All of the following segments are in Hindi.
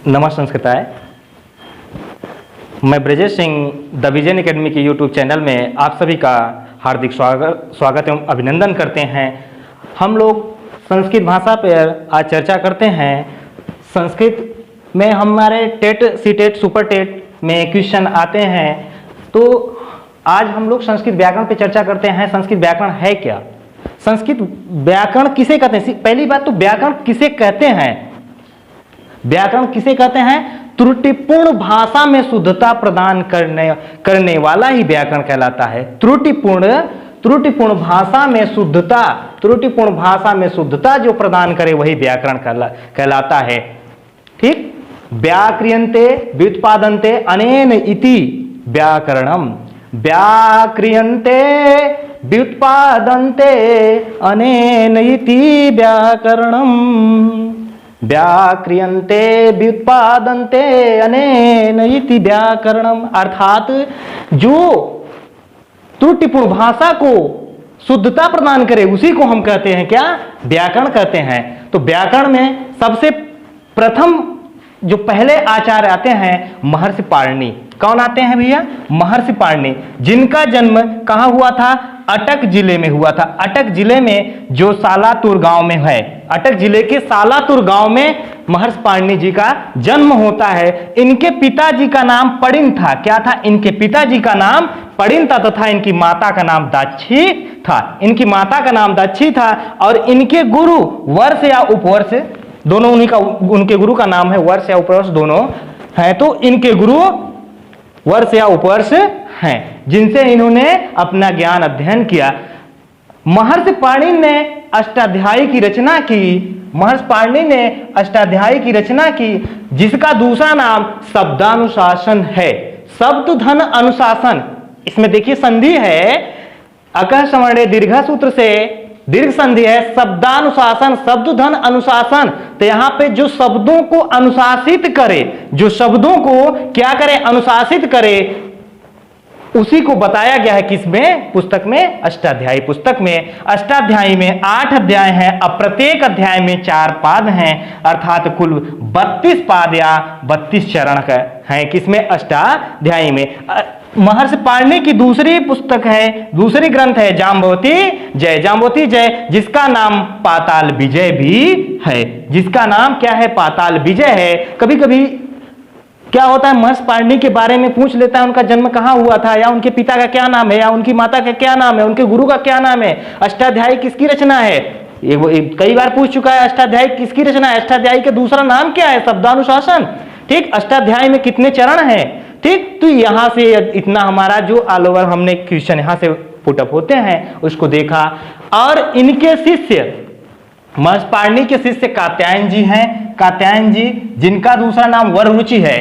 नमस्कार संस्कृताय। मैं Brajesh Singh the vision academy के यूट्यूब चैनल में आप सभी का हार्दिक स्वागत एवं अभिनंदन करते हैं। हम लोग संस्कृत भाषा पर आज चर्चा करते हैं। संस्कृत में हमारे टेट, सीटेट, सुपर टेट में क्वेश्चन आते हैं, तो आज हम लोग संस्कृत व्याकरण पे चर्चा करते हैं। संस्कृत व्याकरण है क्या? संस्कृत व्याकरण किसे कहते हैं? पहली बात तो व्याकरण किसे कहते हैं? व्याकरण किसे कहते हैं? त्रुटिपूर्ण भाषा में शुद्धता प्रदान करने वाला ही व्याकरण कहलाता है। त्रुटिपूर्ण भाषा में शुद्धता, त्रुटिपूर्ण भाषा में शुद्धता जो प्रदान करे वही व्याकरण कहलाता है। ठीक। व्याक्रियन्ते व्युत्पादन्ते अनेन इति व्याकरणम। व्याक्रियन्ते व्युत्पादन्ते अनेन इति व्याकरणम। व्याक्रियन्ते व्युत्पादन्ते अनेन इति व्याकरणम। अर्थात जो त्रुटिपूर्ण भाषा को शुद्धता प्रदान करे उसी को हम कहते हैं क्या? व्याकरण कहते हैं। तो व्याकरण में सबसे प्रथम जो पहले आचार्य आते हैं महर्षि पाणिनि। कौन आते हैं भैया? महर्षि पाणिनि, जिनका जन्म कहाँ हुआ था? अटक जिले में हुआ था। अटक जिले में जो सालातुर गांव में है, अटक जिले के सालातुर गांव में महर्षि पाणिनि जी का जन्म होता है। इनके पिताजी का नाम पड़िन था। क्या था? इनके पिताजी का नाम पड़िन था तथा इनकी माता का नाम दाक्षी था। इनकी माता का नाम दाक्षी था और इनके गुरु वर्ष या उपवर्ष दोनों उन्हीं का, उनके गुरु का नाम है वर्ष या उपवर्ष दोनों है। तो इनके गुरु वर्ष या उपवर्ष हैं, जिनसे इन्होंने अपना ज्ञान अध्ययन किया। महर्षि पाणिनि ने अष्टाध्यायी की रचना की। महर्षि पाणिनि ने अष्टाध्यायी की रचना की, जिसका दूसरा नाम शब्दानुशासन है। शब्द धन अनुशासन। इसमें देखिए संधि है, अकः सवर्णे दीर्घ सूत्र से दीर्घ संधि है। शब्दानुशासन, शब्द धन अनुशासन। तो यहां पे जो शब्दों को अनुशासित करे, जो शब्दों को क्या करे? अनुशासित करे, उसी को बताया गया है। किसमें? पुस्तक में, अष्टाध्यायी पुस्तक में। अष्टाध्यायी में 8 अध्याय हैं। अब प्रत्येक अध्याय में 4 पाद हैं, अर्थात कुल 32 पाद या 32 चरण हैं। किसमें? अष्टाध्यायी में। महर्षि पाणिनि की दूसरी पुस्तक है, दूसरी ग्रंथ है जाम्बवती जय। जाम्बवती जय, जिसका नाम पाताल विजय भी है। जिसका नाम क्या है? पाताल विजय है। कभी कभी क्या होता है, महर्षि पाणिनि के बारे में पूछ लेता है, उनका जन्म कहाँ हुआ था, या उनके पिता का क्या नाम है, या उनकी माता का क्या नाम है, उनके गुरु का क्या नाम है, अष्टाध्यायी किसकी रचना है। कई बार पूछ चुका है अष्टाध्यायी किसकी रचना है, अष्टाध्यायी का दूसरा नाम क्या है? शब्दानुशासन। ठीक। अष्टाध्यायी में कितने चरण हैं? ठीक। तो यहां से इतना हमारा जो ऑल ओवर हमने क्वेश्चन यहां से पुटअप होते हैं उसको देखा। और इनके शिष्य महर्षि पाणिनि के शिष्य कात्यायन जी हैं। कात्यायन जी, जिनका दूसरा नाम वररुचि है।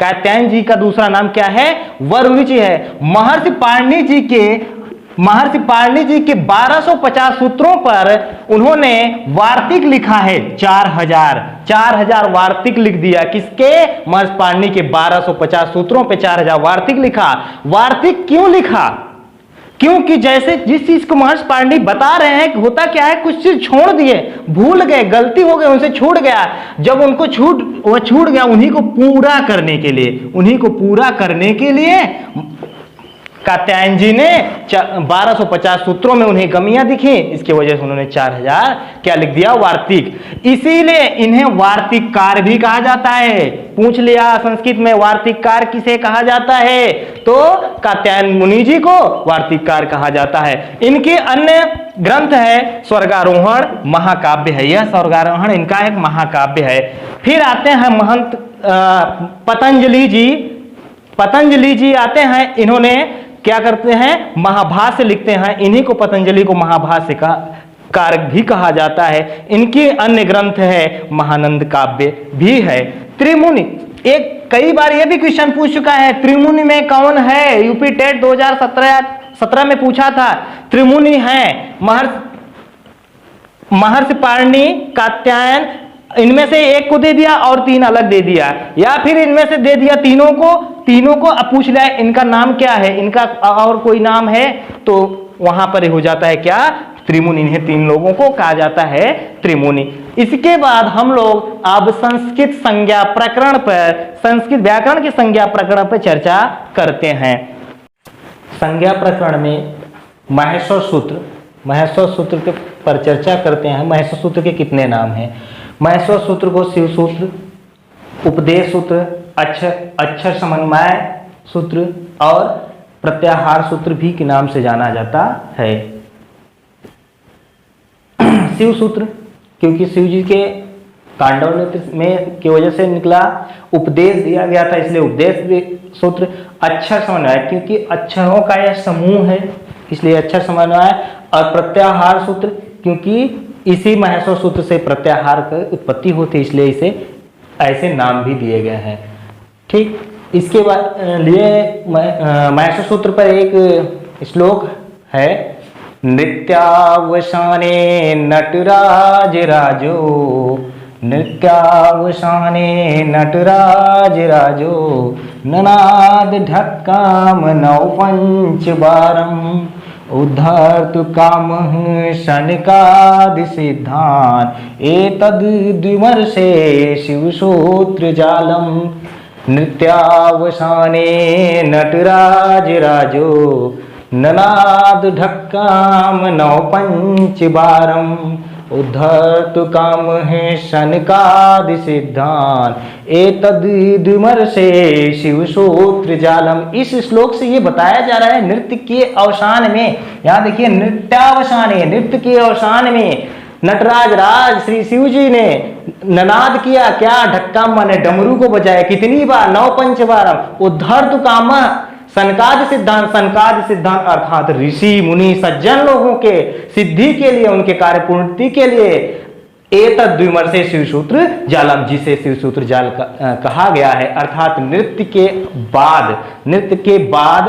कात्यायन जी का दूसरा नाम क्या है? वररुचि है। महर्षि पाणिनि जी के 1250 सूत्रों पर उन्होंने वार्तिक लिखा है। 4000 वार्तिक लिख दिया। किसके? महर्षि पाणिनि के 1250 सूत्रों पे 4000 वार्तिक लिखा। वार्तिक क्यों लिखा? क्योंकि जैसे जिस चीज को महर्षि पाणिनि बता रहे हैं, होता क्या है, कुछ चीज छोड़ दिए, भूल गए, गलती हो गई, उनसे छूट गया। जब उनको छूट गया, उन्हीं को पूरा करने के लिए कात्यायन जी ने 1250 सूत्रों में उन्हें कमियां दिखी। इसकी वजह से उन्होंने 4000 क्या लिख दिया? वार्तिक। इसीलिए इन्हें वार्तिककार भी कहा जाता है। पूछ लिया संस्कृत में वार्तिककार किसे कहा जाता है, तो कात्यायन मुनि जी को वार्तिककार कहा जाता है। इनके अन्य ग्रंथ है स्वर्गारोहण, महाकाव्य है। यह स्वर्गारोहण इनका एक महाकाव्य है। फिर आते हैं महंत पतंजलि जी। पतंजलि जी आते हैं, इन्होंने क्या करते हैं? महाभाष्य लिखते हैं। इन्हीं को पतंजलि को महाभाष्य का कारक भी कहा जाता है। इनके अन्य ग्रंथ है महानंद काव्य भी है। त्रिमुनि, एक कई बार यह भी क्वेश्चन पूछ चुका है, त्रिमुनि में कौन है? यूपी टेट 2017 में पूछा था। त्रिमुनि हैं महर्षि पाणिनि, कात्यायन, इनमें से एक को दे दिया और 3 अलग दे दिया, या फिर इनमें से दे दिया तीनों को अब पूछ लिया इनका नाम क्या है, इनका और कोई नाम है, तो वहां पर हो जाता है क्या? त्रिमुनि। इन्हें 3 लोगों को कहा जाता है त्रिमुनि। इसके बाद हम लोग अब संस्कृत संज्ञा प्रकरण पर, संस्कृत व्याकरण के संज्ञा प्रकरण पर चर्चा करते हैं। संज्ञा प्रकरण में महेश्वर सूत्र के पर चर्चा करते हैं। महेश्वर सूत्र के कितने नाम हैं? महेश्वर सूत्र को शिव सूत्र, उपदेश सूत्र, अक्षर समन्वय सूत्र और प्रत्याहार सूत्र भी के नाम से जाना जाता है। शिव सूत्र क्योंकि शिव जी के तांडव नृत्य में की वजह से निकला, उपदेश दिया गया था इसलिए उपदेश सूत्र। अक्षर समन्वय क्योंकि अक्षरों का यह समूह है इसलिए अक्षर समन्वय। और प्रत्याहार सूत्र क्योंकि इसी महेश्वर सूत्र से प्रत्याहार की उत्पत्ति होती है इसलिए इसे ऐसे नाम भी दिए गए हैं। ठीक, इसके बाद लिए महेश्वर सूत्र पर एक श्लोक है, नृत्यावसाने नटराज राजो, नृत्यावसाने नटराज राजो, ननाद ढक्काम नौ पंच बारम, उद्धर्तु कामः शनकादि सिद्धान, एतद् द्विवर्षे शिवसूत्र जालम, नृत्यावसाने नटराज राजो, ननाद ढक्काम नौ पंच बारम, उद्धर्तु कामः शनकादि सिद्धान, एतद् द्विवर्षे शिवसूत्र जालम। इस श्लोक से ये बताया जा रहा है नृत्य के अवसान में, यहाँ देखिए नृत्यावसाने, नृत्य के अवसान में नटराज राज श्री शिव जी ने ननाद किया, क्या? ढक्का माने डमरू को बजाया, कितनी बार? 9 पंच बार। उद्धर्तु काम सनकादि सिद्धांत, सनकादि सिद्धांत अर्थात ऋषि मुनि सज्जन लोगों के सिद्धि के लिए, उनके कार्य पूर्ति के लिए एतद् द्विवर्षे शिवसूत्र जालम, जिसे शिवसूत्र जाल कहा गया है। अर्थात नृत्य के बाद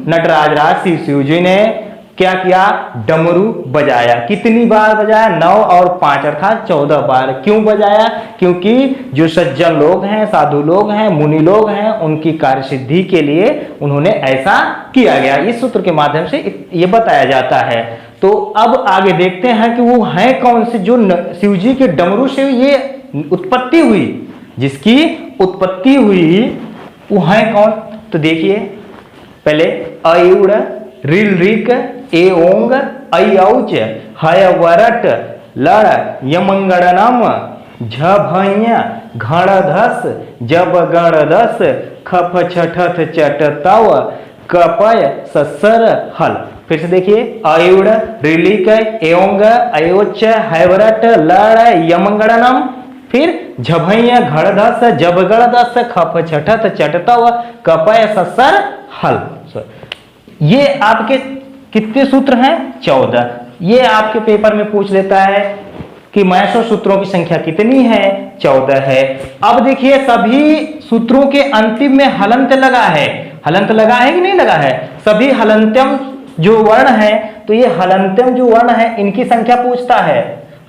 नटराज राज श्री शिव जी ने क्या किया? डमरू बजाया। कितनी बार बजाया? 9 और 5 अर्थात 14 बार। क्यों बजाया? क्योंकि जो सज्जन लोग हैं, साधु लोग हैं, मुनि लोग हैं, उनकी कार्य सिद्धि के लिए उन्होंने ऐसा किया गया। इस सूत्र के माध्यम से ये बताया जाता है। तो अब आगे देखते हैं कि वो है कौन से जो शिव जी के डमरू से ये उत्पत्ति हुई, जिसकी उत्पत्ति हुई वो है कौन? तो देखिए पहले अयुड़ रिल रिक ए ओंग ऐ औच हय वरट लड़ यमंगड़नम झभय घड़धस जब गणदस खप छठथ चटतव कपय ससर हल। फिर से देखिए अयुड़ रिलिक एओंग अयोच हैवरट लड़ यमंगड़नम, फिर झभैया घड़धस जब गणदस खप छठथ चटतव कपय ससर हल। ये आपके कितने सूत्र हैं? 14। ये आपके पेपर में पूछ लेता है कि महेश्वर सूत्रों की संख्या कितनी है? 14 है। अब देखिए सभी सूत्रों के अंतिम में हलंत लगा है। हलंत लगा है कि नहीं लगा है? सभी हलंत्यम जो वर्ण है, तो ये हलंत्यम जो वर्ण है इनकी संख्या पूछता है।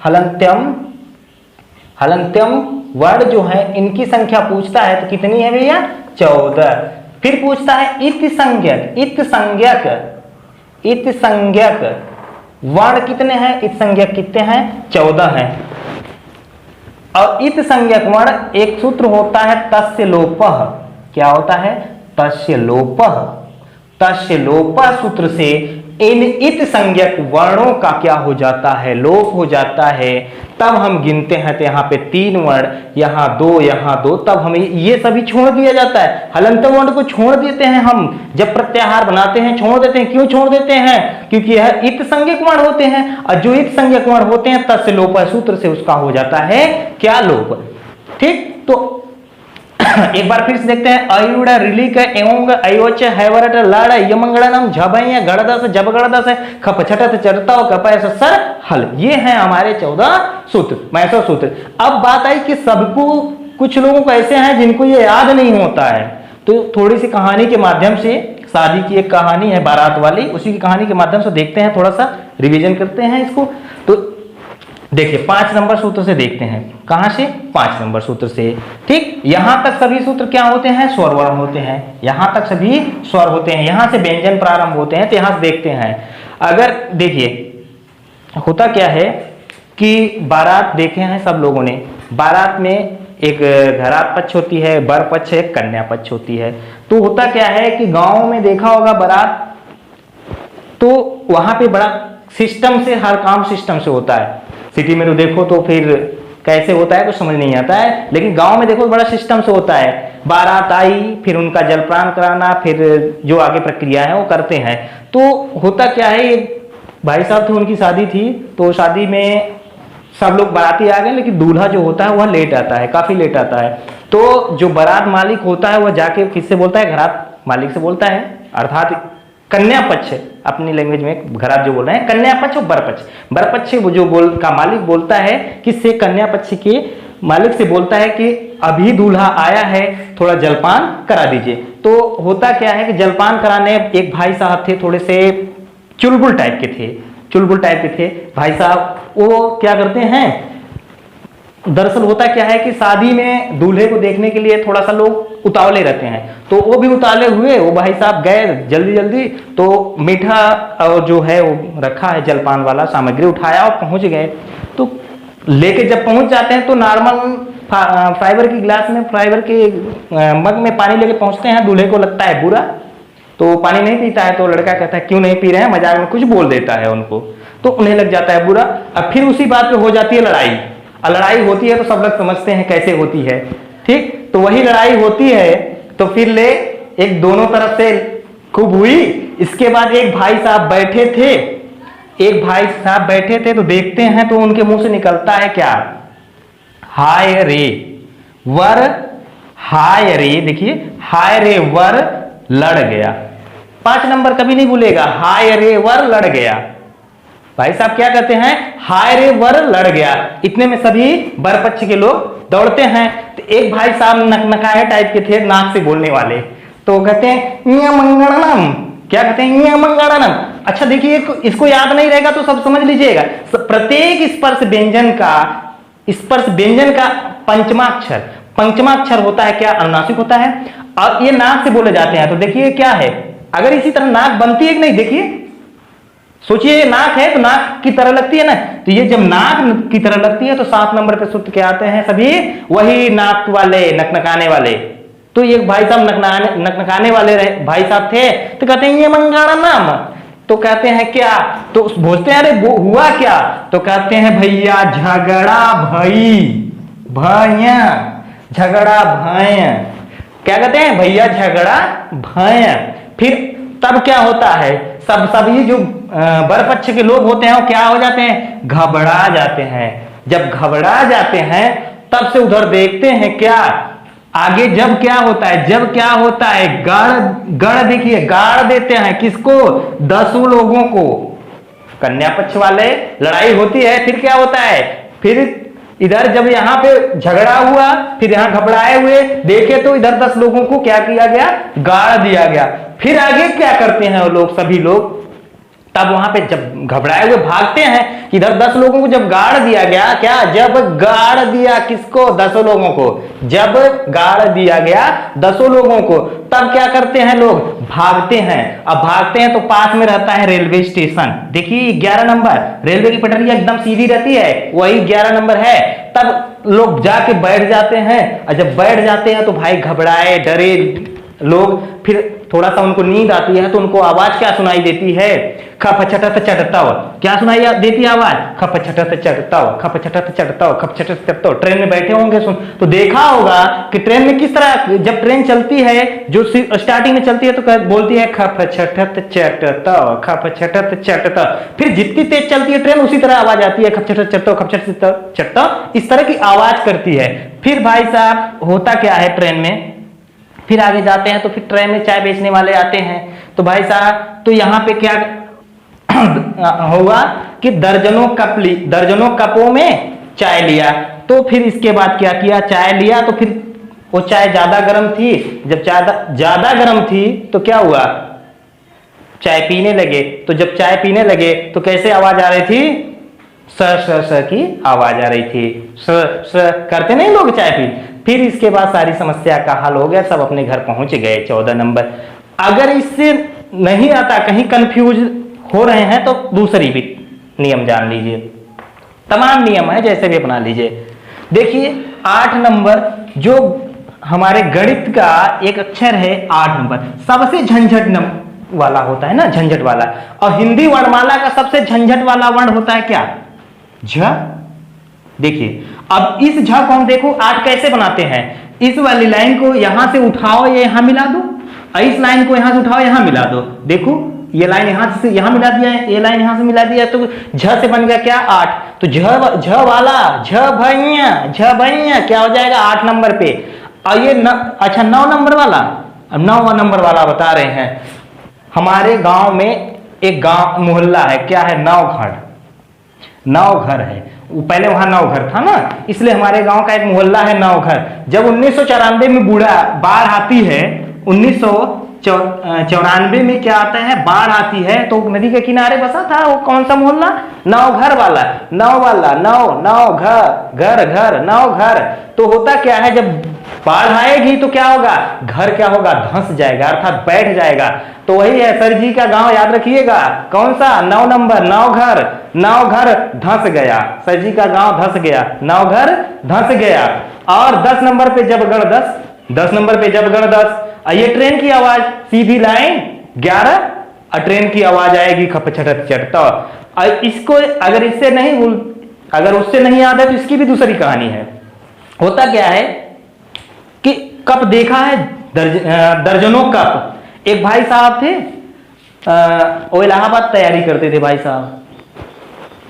हलंत्यम वर्ण जो है इनकी संख्या पूछता है। तो कितनी है भैया? 14। फिर पूछता है इत संज्ञक वर्ण कितने हैं? इत संज्ञक कितने हैं? 14 हैं। और इत संज्ञक वर्ण एक सूत्र होता है तस्य लोपः। क्या होता है? तस्य लोपः। तस्य लोपः सूत्र से इन इत संज्ञक वर्णों का क्या हो जाता है? लोप हो जाता है। तब हम गिनते हैं तो यहाँ पे 3 वर्ण, यहाँ 2, यहाँ 2, तब हमें ये सभी छोड़ दिया जाता है। हलंत वर्ण को छोड़ देते हैं हम, जब प्रत्याहार बनाते हैं छोड़ देते हैं। क्यों छोड़ देते हैं? क्योंकि यह इत संज्ञक वर्ण होते हैं, और जो इत संज्ञक वर्ण होते हैं तस्य लोप सूत्र से उसका हो जाता है क्या? लोप। ठीक, तो एक बार फिर से देखते हैं अयुड़ रिलिक एओंग अयोच हैवरट लड़ यमंगड़नम झभय गणदस जब गणदस खप छठत चरता कपय सर हल। ये हैं हमारे 14 सूत्र, महेश्वर सूत्र। अब बात आई कि सबको, कुछ लोगों को ऐसे हैं जिनको ये याद नहीं होता है, तो थोड़ी सी कहानी के माध्यम से, शादी की एक कहानी है बारात वाली, उसी की कहानी के माध्यम से देखते हैं, थोड़ा सा रिवीजन करते हैं इसको। तो देखिए 5 नंबर सूत्र से देखते हैं। कहां से? 5 नंबर सूत्र से। ठीक, यहां तक सभी सूत्र क्या होते हैं? स्वर वर्ण होते हैं। यहां तक सभी स्वर होते हैं, यहां से व्यंजन प्रारंभ होते हैं। तो यहां से देखते हैं, अगर देखिए होता क्या है कि बारात देखे हैं सब लोगों ने, बारात में एक घरात पक्ष होती है, वर पक्ष है, कन्या पक्ष होती है। तो होता क्या है कि गांव में देखा होगा बारात, तो वहां पे बड़ा सिस्टम से, हर काम सिस्टम से होता है। सिटी में तो देखो तो फिर कैसे होता है कुछ समझ नहीं आता है, लेकिन गांव में देखो बड़ा सिस्टम से होता है। बारात आई, फिर उनका जलपान कराना, फिर जो आगे प्रक्रिया है वो करते हैं। तो होता क्या है, ये भाई साहब थे, उनकी शादी थी, तो शादी में सब लोग बाराती आ गए, लेकिन दूल्हा जो होता है वह लेट आता है, काफी लेट आता है। तो जो बारात मालिक होता है वह जाके किससे बोलता है, घरात मालिक से बोलता है, अर्थात कन्या पक्ष, अपनी लैंग्वेज में घरात जो बोल रहे हैं, कन्या पक्ष और वर पक्ष। वर पक्ष वो जो का मालिक बोलता है किससे, कन्या पक्ष के मालिक से बोलता है कि अभी दूल्हा आया है, थोड़ा जलपान करा दीजिए। तो होता क्या है कि जलपान कराने एक भाई साहब थे, थोड़े से चुलबुल टाइप के थे, चुलबुल टाइप के थे भाई साहब। वो क्या करते हैं, दरअसल होता क्या है कि शादी में दूल्हे को देखने के लिए थोड़ा सा लोग उतावले रहते हैं, तो वो भी उतावले हुए, वो भाई साहब गए जल्दी जल्दी, तो मीठा और जो है वो रखा है जलपान वाला सामग्री उठाया और पहुंच गए। तो लेके जब पहुंच जाते हैं तो नॉर्मल फाइबर की गिलास में, फाइबर के मग में पानी लेके पहुंचते हैं। दूल्हे को लगता है बुरा, तो पानी नहीं पीता है, तो लड़का कहता है क्यों नहीं पी रहे हैं, मजाक में कुछ बोल देता है उनको, तो उन्हें लग जाता है बुरा। अब फिर उसी बात पे हो जाती है लड़ाई, और लड़ाई होती है तो सब लोग समझते हैं कैसे होती है, ठीक। तो वही लड़ाई होती है, तो फिर ले एक दोनों तरफ से खूब हुई। इसके बाद एक भाई साहब बैठे थे, एक भाई साहब बैठे थे, तो देखते हैं तो उनके मुंह से निकलता है क्या, हाय रे वर, हाय रे, देखिए हाय रे वर लड़ गया। 5 नंबर कभी नहीं भूलेगा, हाय रे वर लड़ गया। भाई साहब क्या कहते हैं, हाय रे वर लड़ गया। इतने में सभी वर पक्ष के लोग दौड़ते हैं। तो एक भाई साहब नकनकाए टाइप के थे, नाक से बोलने वाले, तो कहते हैं मंगणम, क्या कहते हैं, मंगणम। अच्छा देखिए, इसको याद नहीं रहेगा तो सब समझ लीजिएगा, प्रत्येक स्पर्श व्यंजन का पंचमाक्षर, पंचमाक्षर होता है क्या, अनुनासिक होता है, और ये नाक से बोले जाते हैं। तो देखिए क्या है, अगर इसी तरह नाक बनती है कि नहीं, देखिए सोचिए ये नाक है तो नाक की तरह लगती है ना, तो ये जब नाक की तरह लगती है तो 7 नंबर पे सूत्र क्या आते हैं, सभी वही नाक वाले, नकनकाने वाले। तो ये भाई साहब नकनकाने वाले भाई साहब थे, तो कहते हैं ये मंगाना नाम, तो कहते हैं क्या, तो पूछते हैं अरे वो हुआ क्या, तो कहते हैं भैया झगड़ा भई, भैया झगड़ा भय, क्या कहते हैं भैया झगड़ा भय। फिर तब क्या होता है, सभी जो वर पक्ष के लोग होते हैं वो क्या हो जाते हैं, घबरा जाते हैं। जब घबरा जाते हैं तब से उधर देखते हैं क्या आगे, जब क्या होता है, जब क्या होता है, गढ़ देखिए, गाड़ देते हैं किसको, 10 लोगों को, कन्या पक्ष वाले, लड़ाई होती है। फिर क्या होता है, फिर इधर जब यहाँ पे झगड़ा हुआ, फिर यहाँ घबराए हुए देखे तो इधर 10 लोगों को क्या किया गया, गाड़ दिया गया। फिर आगे क्या करते हैं वो लोग, सभी लोग तब वहां पे जब घबराए हुए भागते हैं, इधर 10 लोगों को जब गाड़ दिया गया, क्या, जब गाड़ दिया किसको, 10 लोगों को, जब गाड़ दिया गया 10 लोगों को, तब क्या करते हैं लोग, भागते हैं। अब भागते हैं तो पास में रहता है रेलवे स्टेशन, देखिए 11 नंबर, रेलवे की पटरियां एकदम सीधी रहती है, वही 11 नंबर है। तब लोग जाके बैठ जाते हैं, और जब बैठ जाते हैं तो भाई घबराए डरे लोग, फिर थोड़ा सा उनको नींद आती है तो उनको आवाज क्या सुनाई देती है, खप छटत चटताव, क्या सुनाई देती है आवाज, खप छटत चटताव, खप छटत चटताव, खप छटत चटताव। ट्रेन में बैठे होंगे सुन तो देखा होगा कि ट्रेन में किस तरह, जब ट्रेन चलती है, जो स्टार्टिंग में चलती है तो बोलती है खप छटत चटताव, खप छटत चटताव। फिर जितनी तेज चलती है ट्रेन उसी तरह आवाज आती है, खप छटत चटताव, खप छटत चटताव, इस तरह की आवाज करती है। फिर भाई साहब होता क्या है ट्रेन में, फिर आगे जाते हैं तो फिर ट्रेन में चाय बेचने वाले आते हैं, तो भाई साहब तो यहाँ पे क्या होगा कि दर्जनों कपों में चाय लिया। तो फिर इसके बाद क्या किया, चाय लिया तो फिर वो चाय ज्यादा गर्म थी, जब ज्यादा गर्म थी तो क्या हुआ, चाय पीने लगे। तो जब चाय पीने लगे तो कैसे आवाज आ रही थी, स की आवाज आ रही थी, स करते नहीं लोग चाय पी। फिर इसके बाद सारी समस्या का हल हो गया, सब अपने घर पहुंच गए। 14 नंबर, अगर इससे नहीं आता, कहीं कंफ्यूज हो रहे हैं तो दूसरी भी नियम जान लीजिए, तमाम नियम है, जैसे भी अपना लीजिए। देखिए 8 नंबर जो हमारे गणित का एक अक्षर है 8 नंबर, सबसे झंझट वाला होता है ना, झंझट वाला। और हिंदी वर्णमाला का सबसे झंझट वाला वर्ण होता है क्या? झ। देखिए अब इस झ को हम देखो 8 कैसे बनाते हैं। इस वाली लाइन को यहां से उठाओ, ये यहां मिला दो, और इस लाइन को यहां से उठाओ, यहां मिला दो। देखो ये लाइन यहां से यहां मिला दिया है, ये लाइन यहां से मिला दिया है, तो झ से बन गया क्या? 8। तो झ वाला झ भैया क्या हो जाएगा 8 नंबर पे। और ये अच्छा 9 नंबर वाला, अब 9 नंबर वाला बता रहे हैं। हमारे गांव में एक गांव मोहल्ला है, क्या है? नवघर है। पहले वहां नवघर था ना, इसलिए हमारे गांव का एक मोहल्ला है नवघर। जब 1994 में बाढ़ आती है, 1994 में क्या आता है? बाढ़ आती है, तो नदी के किनारे बसा था वो कौन सा मोहल्ला? नवघर वाला। नव घर नवघर। तो होता क्या है, जब बाढ़ आएगी तो क्या होगा? घर क्या होगा? धंस जाएगा, अर्थात बैठ जाएगा। तो वही है सर जी का गांव, याद रखिएगा कौन सा? 9 नंबर नवघर धंस गया। सर जी का गांव धंस गया, नवघर धंस गया। और 10 नंबर पे जबगढ़ 10 नंबर पे जबगढ़ 10। ये ट्रेन की आवाज, सीधी लाइन 11, और ट्रेन की आवाज आएगी खप छटत चट। इसको अगर इससे नहीं, अगर उससे नहीं याद है तो इसकी भी दूसरी कहानी है। होता क्या है कि कप देखा है, दर्जनों कप। एक भाई साहब थे, वो इलाहाबाद तैयारी करते थे। भाई साहब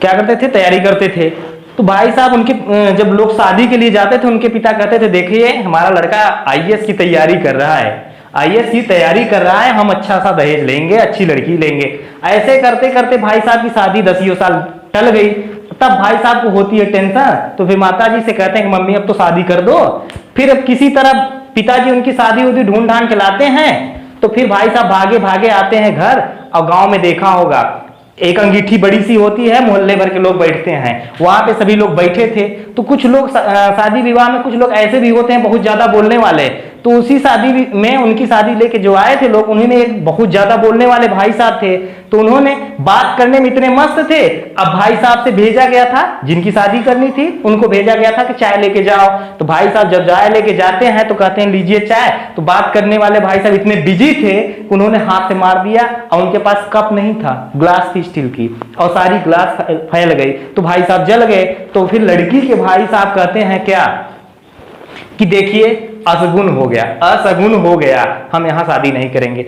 क्या करते थे? तैयारी करते थे। तो भाई साहब उनके जब लोग शादी के लिए जाते थे, उनके पिता कहते थे देखिए हमारा लड़का आईएएस की तैयारी कर रहा है, आईएएस की तैयारी कर रहा है, हम अच्छा सा दहेज लेंगे, अच्छी लड़की लेंगे। ऐसे करते करते भाई साहब की शादी 10 साल टल गई। तब भाई साहब को होती है टेंशन, तो फिर माता जी से कहते हैं कि मम्मी अब तो शादी कर दो। फिर अब किसी तरह पिताजी उनकी शादी उदी ढूंढ ढांड के लाते हैं। तो फिर भाई साहब भागे भागे आते हैं घर। और गांव में देखा होगा एक अंगीठी बड़ी सी होती है, मोहल्ले भर के लोग बैठते हैं, वहां पे सभी लोग बैठे थे। तो कुछ लोग शादी विवाह में कुछ लोग ऐसे भी होते हैं बहुत ज्यादा बोलने वाले। तो उसी शादी में उनकी शादी लेके जो आए थे लोग, उन्हीं में एक बहुत ज्यादा बोलने वाले भाई साहब थे। तो उन्होंने बात करने में इतने मस्त थे। अब भाई साहब से भेजा गया था, जिनकी शादी करनी थी उनको भेजा गया था कि चाय लेके जाओ। तो भाई साहब जब चाय लेके जाते हैं तो कहते हैं लीजिए चाय। तो बात करने वाले भाई साहब इतने बिजी थे, उन्होंने हाथ से मार दिया, और उनके पास कप नहीं था, ग्लास थी स्टील की, और सारी ग्लास फैल गई। तो भाई साहब जल गए। तो फिर लड़की के भाई साहब कहते हैं क्या कि देखिए असगुन हो गया, हम यहाँ शादी नहीं करेंगे।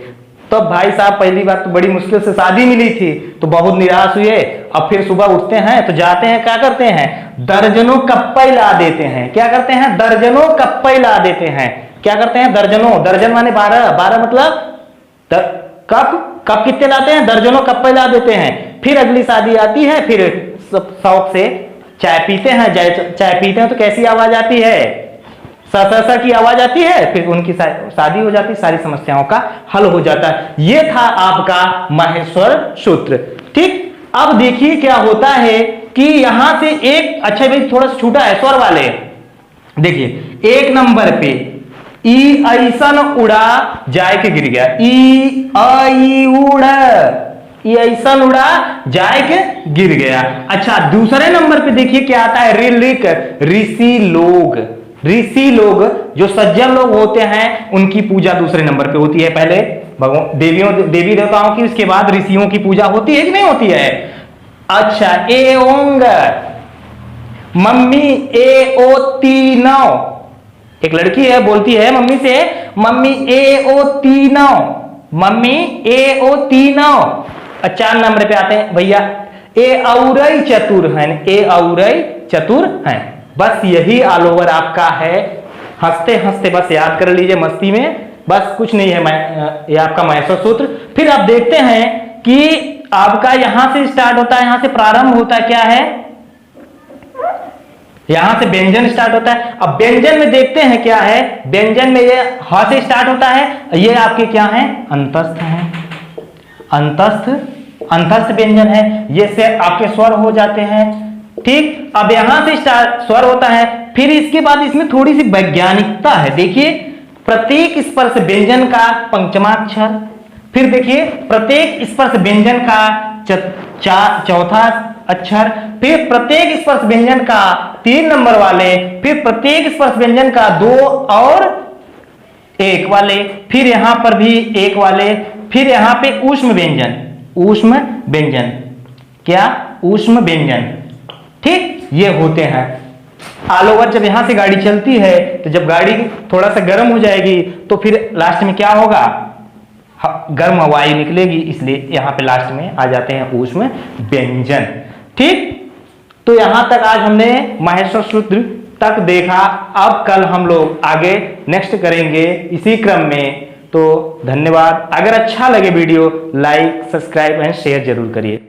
तो भाई साहब पहली बात तो बड़ी मुश्किल से शादी मिली थी, तो बहुत निराश हुए। अब फिर सुबह उठते हैं तो जाते हैं, क्या करते हैं? दर्जनों कप्पे ला देते हैं। क्या करते हैं? दर्जनों कप्पे ला देते हैं। क्या करते हैं? दर्जनों, दर्जन माने 12 मतलब कप कितने लाते हैं? दर्जनों कप्पे ला देते हैं। फिर अगली शादी आती है, फिर शौक से चाय पीते हैं। चाय पीते हैं तो कैसी आवाज आती है? सा की आवाज आती है। फिर उनकी शादी हो जाती, सारी समस्याओं का हल हो जाता है। ये था आपका माहेश्वर सूत्र। ठीक, अब देखिए क्या होता है कि यहां से एक, अच्छा भाई थोड़ा सा छूटा है स्वर वाले। देखिए 1 नंबर पे ई ऐसन उड़ा जाए के गिर गया, ई ऐसन उड़ा जाए के गिर गया। अच्छा दूसरे नंबर पे देखिए क्या आता है? रिलिक, ऋषि लोग जो सज्जन लोग होते हैं उनकी पूजा दूसरे नंबर पे होती है। पहले भगवान देवी देवताओं की, उसके बाद ऋषियों की पूजा होती है कि नहीं होती है? अच्छा एओंग, मम्मी ए ओ तीनौ, एक लड़की है बोलती है मम्मी से, मम्मी ए ओ तीनौ, मम्मी ए ओ तीनौ। 4 नंबर पे आते हैं भैया ए औरई चतुर हैं, ए औरई चतुर हैं। बस यही ऑल ओवर आपका है। हंसते हंसते बस याद कर लीजिए मस्ती में, बस कुछ नहीं है। ये आपका माहेश्वर सूत्र। फिर आप देखते हैं कि आपका यहां से स्टार्ट होता है, यहां से प्रारंभ होता है, क्या है? यहां से व्यंजन स्टार्ट होता है। अब व्यंजन में देखते हैं क्या है? व्यंजन में ये ह से स्टार्ट होता है, ये आपके क्या है? अंतस्थ है, अंतस्थ व्यंजन है। ये से आपके स्वर हो जाते हैं। ठीक, अब यहां से स्वर होता है। फिर इसके बाद इसमें थोड़ी सी वैज्ञानिकता है। देखिए प्रत्येक स्पर्श व्यंजन का पंचमाक्षर, फिर देखिए प्रत्येक स्पर्श व्यंजन का चौथा अक्षर, फिर प्रत्येक स्पर्श व्यंजन का 3 नंबर वाले, फिर प्रत्येक स्पर्श व्यंजन का 2 और 1 वाले, फिर यहां पर भी 1 वाले, फिर यहां पे ऊष्म व्यंजन, ऊष्म व्यंजन, क्या ऊष्म व्यंजन, ठीक, ये होते हैं। ऑल ओवर जब यहां से गाड़ी चलती है तो जब गाड़ी थोड़ा सा गर्म हो जाएगी तो फिर लास्ट में क्या होगा, गर्म हवाई निकलेगी, इसलिए यहां पे लास्ट में आ जाते हैं ऊष्म व्यंजन, ठीक। तो यहां तक आज हमने माहेश्वर सूत्र तक देखा। अब कल हम लोग आगे नेक्स्ट करेंगे इसी क्रम में। तो धन्यवाद। अगर अच्छा लगे video like subscribe and share जरूर करिए।